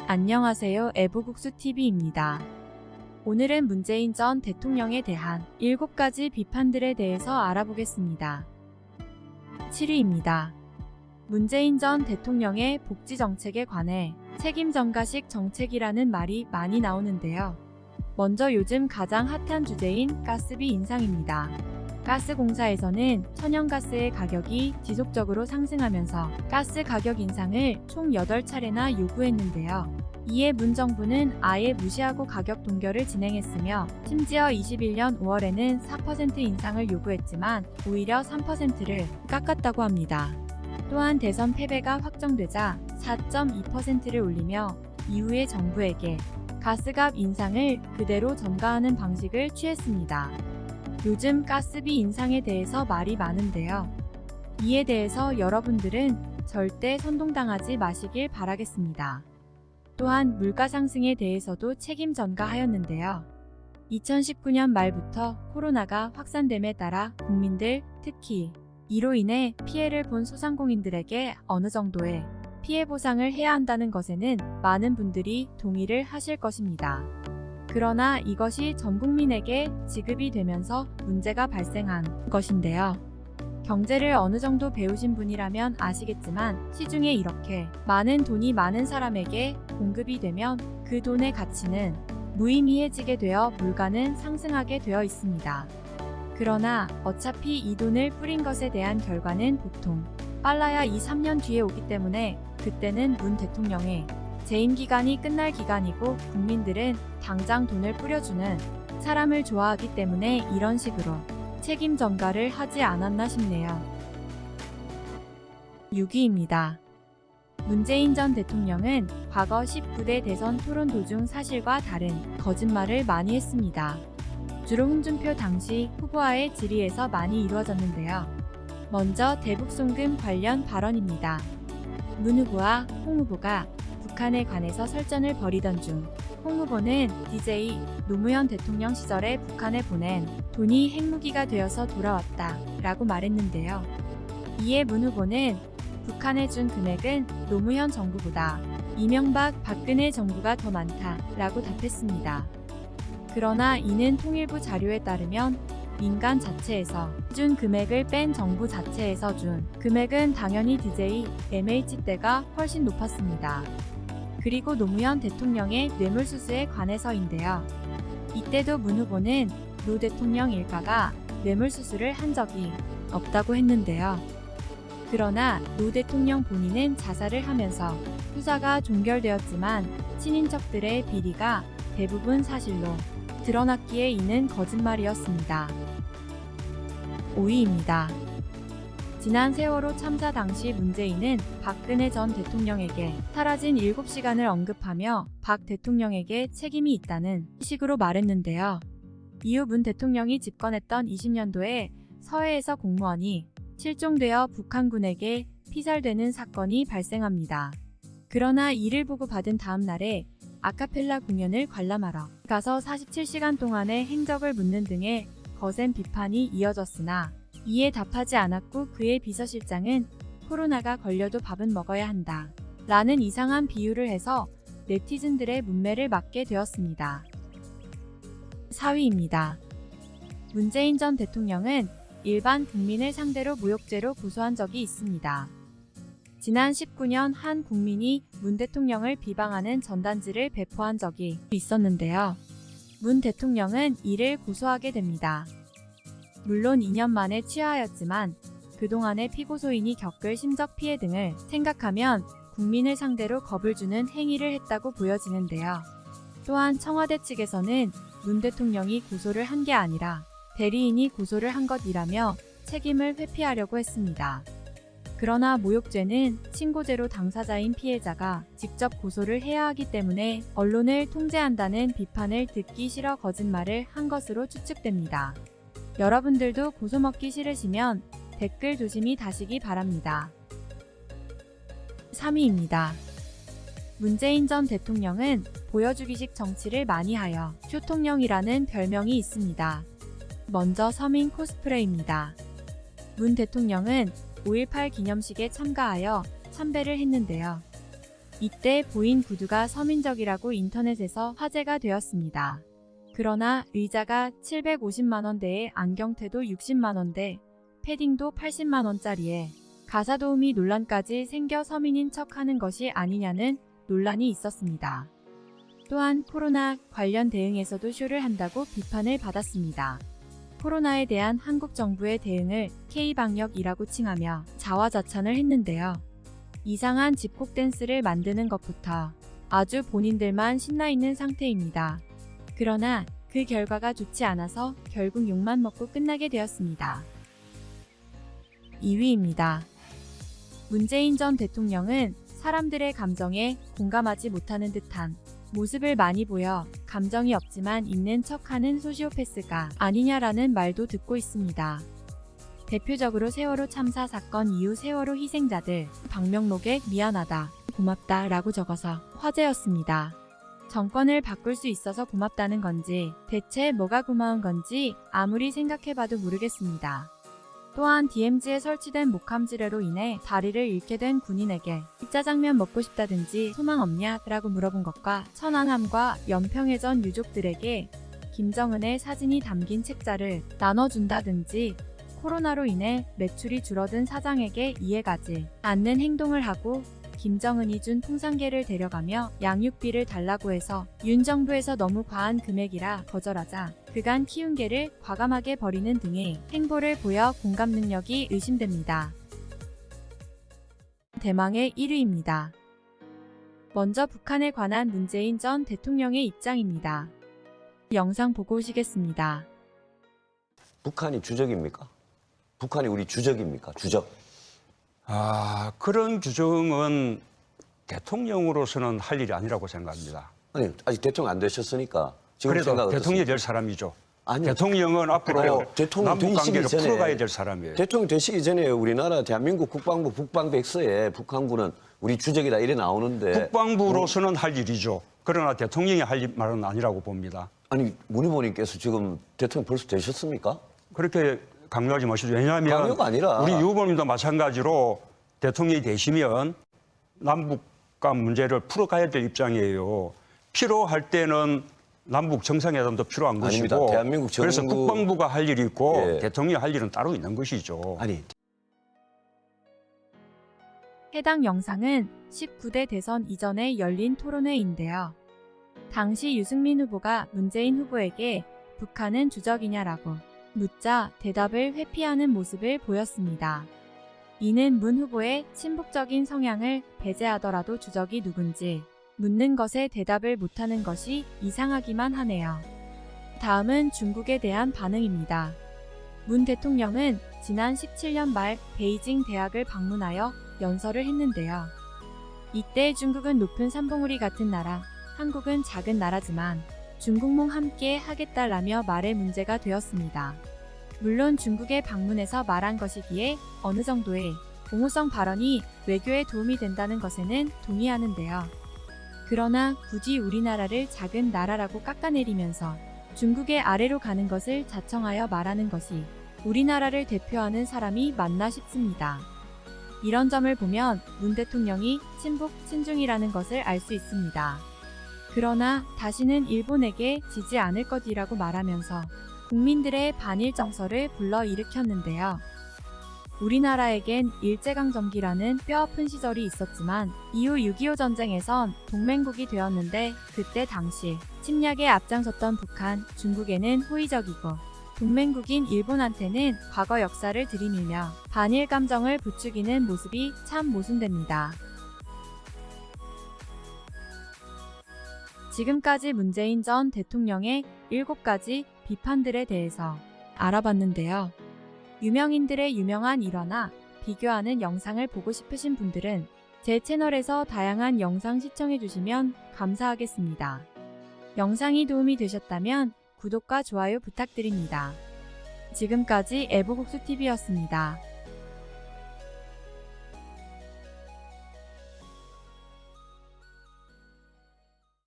안녕하세요. 애보국수TV입니다. 오늘은 문재인 전 대통령에 대한 7가지 비판들에 대해서 알아보겠습니다. 7위입니다. 문재인 전 대통령의 복지 정책에 관해 책임 전가식 정책이라는 말이 많이 나오는데요. 먼저 요즘 가장 핫한 주제인 가스비 인상입니다. 가스공사에서는 천연가스의 가격이 지속적으로 상승하면서 가스 가격 인상을 총 8차례나 요구했는데요. 이에 문정부는 아예 무시하고 가격 동결을 진행했으며 심지어 21년 5월에는 4% 인상을 요구했지만 오히려 3%를 깎았다고 합니다. 또한 대선 패배가 확정되자 4.2%를 올리며 이후에 정부에게 가스값 인상을 그대로 전가하는 방식을 취했습니다. 요즘 가스비 인상에 대해서 말이 많은데요. 이에 대해서 여러분들은 절대 선동당하지 마시길 바라겠습니다. 또한 물가 상승에 대해서도 책임 전가하였는데요. 2019년 말부터 코로나가 확산됨에 따라 국민들, 특히 이로 인해 피해를 본 소상공인들에게 어느 정도의 피해 보상을 해야 한다는 것에는 많은 분들이 동의를 하실 것입니다. 그러나 이것이 전 국민에게 지급이 되면서 문제가 발생한 것인데요. 경제를 어느 정도 배우신 분이라면 아시겠지만 시중에 이렇게 많은 돈이 많은 사람에게 공급이 되면 그 돈의 가치는 무의미해지게 되어 물가는 상승하게 되어 있습니다. 그러나 어차피 이 돈을 뿌린 것에 대한 결과는 보통 빨라야 2-3년 뒤에 오기 때문에 그때는 문 대통령의 재임 기간이 끝날 기간이고 국민들은 당장 돈을 뿌려주는 사람을 좋아하기 때문에 이런 식으로 책임 전가를 하지 않았나 싶네요. 6위입니다. 문재인 전 대통령은 과거 19대 대선 토론 도중 사실과 다른 거짓말을 많이 했습니다. 주로 홍준표 당시 후보와의 질의에서 많이 이루어졌는데요. 먼저 대북송금 관련 발언입니다. 문 후보와 홍 후보가 북한에 관해서 설전을 벌이던 중 홍 후보는 DJ 노무현 대통령 시절에 북한에 보낸 돈이 핵무기가 되어서 돌아왔다 라고 말했는데요. 이에 문 후보는 북한에 준 금액은 노무현 정부보다 이명박 박근혜 정부가 더 많다 라고 답했습니다. 그러나 이는 통일부 자료에 따르면 민간 자체에서 준 금액을 뺀 정부 자체에서 준 금액은 당연히 DJ, MH 때가 훨씬 높았습니다. 그리고 노무현 대통령의 뇌물수수에 관해서인데요. 이때도 문 후보는 노 대통령 일가가 뇌물수수를 한 적이 없다고 했는데요. 그러나 노 대통령 본인은 자살을 하면서 수사가 종결되었지만 친인척들의 비리가 대부분 사실로 드러났기에 이는 거짓말이었습니다. 5위입니다. 지난 세월호 참사 당시 문재인은 박근혜 전 대통령에게 사라진 7시간을 언급하며 박 대통령에게 책임이 있다는 식으로 말했는데요. 이후 문 대통령이 집권했던 20년도에 서해에서 공무원이 실종되어 북한군에게 피살되는 사건이 발생합니다. 그러나 이를 보고 받은 다음 날에 아카펠라 공연을 관람하러 가서 47시간 동안의 행적을 묻는 등의 거센 비판이 이어졌으나 이에 답하지 않았고 그의 비서실장은 코로나가 걸려도 밥은 먹어야 한다 라는 이상한 비유를 해서 네티즌들의 문매를 맞게 되었습니다. 4위입니다. 문재인 전 대통령은 일반 국민을 상대로 모욕죄로 고소한 적이 있습니다. 지난 19년 한 국민이 문 대통령을 비방하는 전단지를 배포한 적이 있었는데요. 문 대통령은 이를 고소하게 됩니다. 물론 2년 만에 취하하였지만 그동안의 피고소인이 겪을 심적 피해 등을 생각하면 국민을 상대로 겁을 주는 행위를 했다고 보여지는데요. 또한 청와대 측에서는 문 대통령이 고소를 한 게 아니라 대리인이 고소를 한 것이라며 책임을 회피하려고 했습니다. 그러나 모욕죄는 친고죄로 당사자인 피해자가 직접 고소를 해야 하기 때문에 언론을 통제한다는 비판을 듣기 싫어 거짓말을 한 것으로 추측됩니다. 여러분들도 고소 먹기 싫으시면 댓글 조심히 다시기 바랍니다. 3위입니다. 문재인 전 대통령은 보여주기식 정치를 많이 하여 쇼통령이라는 별명이 있습니다. 먼저 서민 코스프레입니다. 문 대통령은 5.18 기념식에 참가하여 참배를 했는데요. 이때 보인 구두가 서민적이라고 인터넷에서 화제가 되었습니다. 그러나 의자가 750만원대에 안경테도 60만원대, 패딩도 80만원짜리에 가사 도우미 논란까지 생겨 서민인 척하는 것이 아니냐는 논란이 있었습니다. 또한 코로나 관련 대응에서도 쇼를 한다고 비판을 받았습니다. 코로나에 대한 한국 정부의 대응을 K방역이라고 칭하며 자화자찬을 했는데요. 이상한 집콕 댄스를 만드는 것부터 아주 본인들만 신나 있는 상태입니다. 그러나 그 결과가 좋지 않아서 결국 욕만 먹고 끝나게 되었습니다. 2위입니다. 문재인 전 대통령은 사람들의 감정에 공감하지 못하는 듯한 모습을 많이 보여 감정이 없지만 있는 척하는 소시오패스가 아니냐라는 말도 듣고 있습니다. 대표적으로 세월호 참사 사건 이후 세월호 희생자들 방명록에 미안하다, 고맙다 라고 적어서 화제였습니다. 정권을 바꿀 수 있어서 고맙다는 건지 대체 뭐가 고마운 건지 아무리 생각해봐도 모르겠습니다. 또한 DMZ에 설치된 목함지뢰로 인해 다리를 잃게 된 군인에게 짜장면 먹고 싶다든지 소망 없냐? 라고 물어본 것과 천안함과 연평해전 유족들에게 김정은의 사진이 담긴 책자를 나눠준다든지 코로나로 인해 매출이 줄어든 사장에게 이해가지 않는 행동을 하고 김정은이 준 풍산개를 데려가며 양육비를 달라고 해서 윤 정부에서 너무 과한 금액이라 거절하자 그간 키운 개를 과감하게 버리는 등의 행보를 보여 공감 능력이 의심됩니다. 대망의 1위입니다. 먼저 북한에 관한 문재인 전 대통령의 입장입니다. 영상 보고 오시겠습니다. 북한이 주적입니까? 북한이 우리 주적입니까? 주적. 그런 규정은 대통령으로서는 할 일이 아니라고 생각합니다. 아니, 아직 대통령 안 되셨으니까. 지금 그래도 생각 대통령이 어떻습니까? 될 사람이죠. 아니요. 대통령은 앞으로 대통령 남북 관계를 되시기 전에 풀어가야 될 사람이에요. 대통령 되시기 전에 우리나라 대한민국 국방부 북방백서에 북한군은 우리 주적이다 이래 나오는데 국방부로서는 할 일이죠. 그러나 대통령이 할 말은 아니라고 봅니다. 아니 문 후보님께서 지금 대통령 벌써 되셨습니까? 그렇게 강요하지 마시죠. 왜냐하면 강요가 아니라 우리 유 후보님도 마찬가지로 대통령이 되시면 남북 간 문제를 풀어가야 될 입장이에요. 필요할 때는 남북 정상회담도 필요한 아닙니다. 것이고 대한민국 정부... 그래서 국방부가 할 일이 있고 예. 대통령이 할 일은 따로 있는 것이죠. 아니 해당 영상은 19대 대선 이전에 열린 토론회인데요. 당시 유승민 후보가 문재인 후보에게 북한은 주적이냐라고 묻자 대답을 회피하는 모습을 보였습니다. 이는 문 후보의 친북적인 성향을 배제하더라도 주적이 누군지 묻는 것에 대답을 못하는 것이 이상하기만 하네요. 다음은 중국에 대한 반응입니다. 문 대통령은 지난 17년 말 베이징 대학을 방문하여 연설을 했는데요. 이때 중국은 높은 산봉우리 같은 나라, 한국은 작은 나라지만 중국몽 함께 하겠다라며 말에 문제가 되었습니다. 물론 중국에 방문해서 말한 것이기에 어느 정도의 공호성 발언이 외교에 도움이 된다는 것에는 동의하는데요. 그러나 굳이 우리나라를 작은 나라라고 깎아내리면서 중국의 아래로 가는 것을 자청하여 말하는 것이 우리나라를 대표하는 사람이 맞나 싶습니다. 이런 점을 보면 문 대통령이 친북, 친중이라는 것을 알 수 있습니다. 그러나 다시는 일본에게 지지 않을 것이라고 말하면서 국민들의 반일 정서를 불러일으켰는데요. 우리나라에겐 일제강점기라는 뼈아픈 시절이 있었지만 이후 6.25 전쟁에선 동맹국이 되었는데 그때 당시 침략에 앞장섰던 북한, 중국에는 호의적이고 동맹국인 일본한테는 과거 역사를 들이밀며 반일 감정을 부추기는 모습이 참 모순됩니다. 지금까지 문재인 전 대통령의 7가지 비판들에 대해서 알아봤는데요. 유명인들의 유명한 일화나 비교하는 영상을 보고 싶으신 분들은 제 채널에서 다양한 영상 시청해주시면 감사하겠습니다. 영상이 도움이 되셨다면 구독과 좋아요 부탁드립니다. 지금까지 애보국수TV였습니다.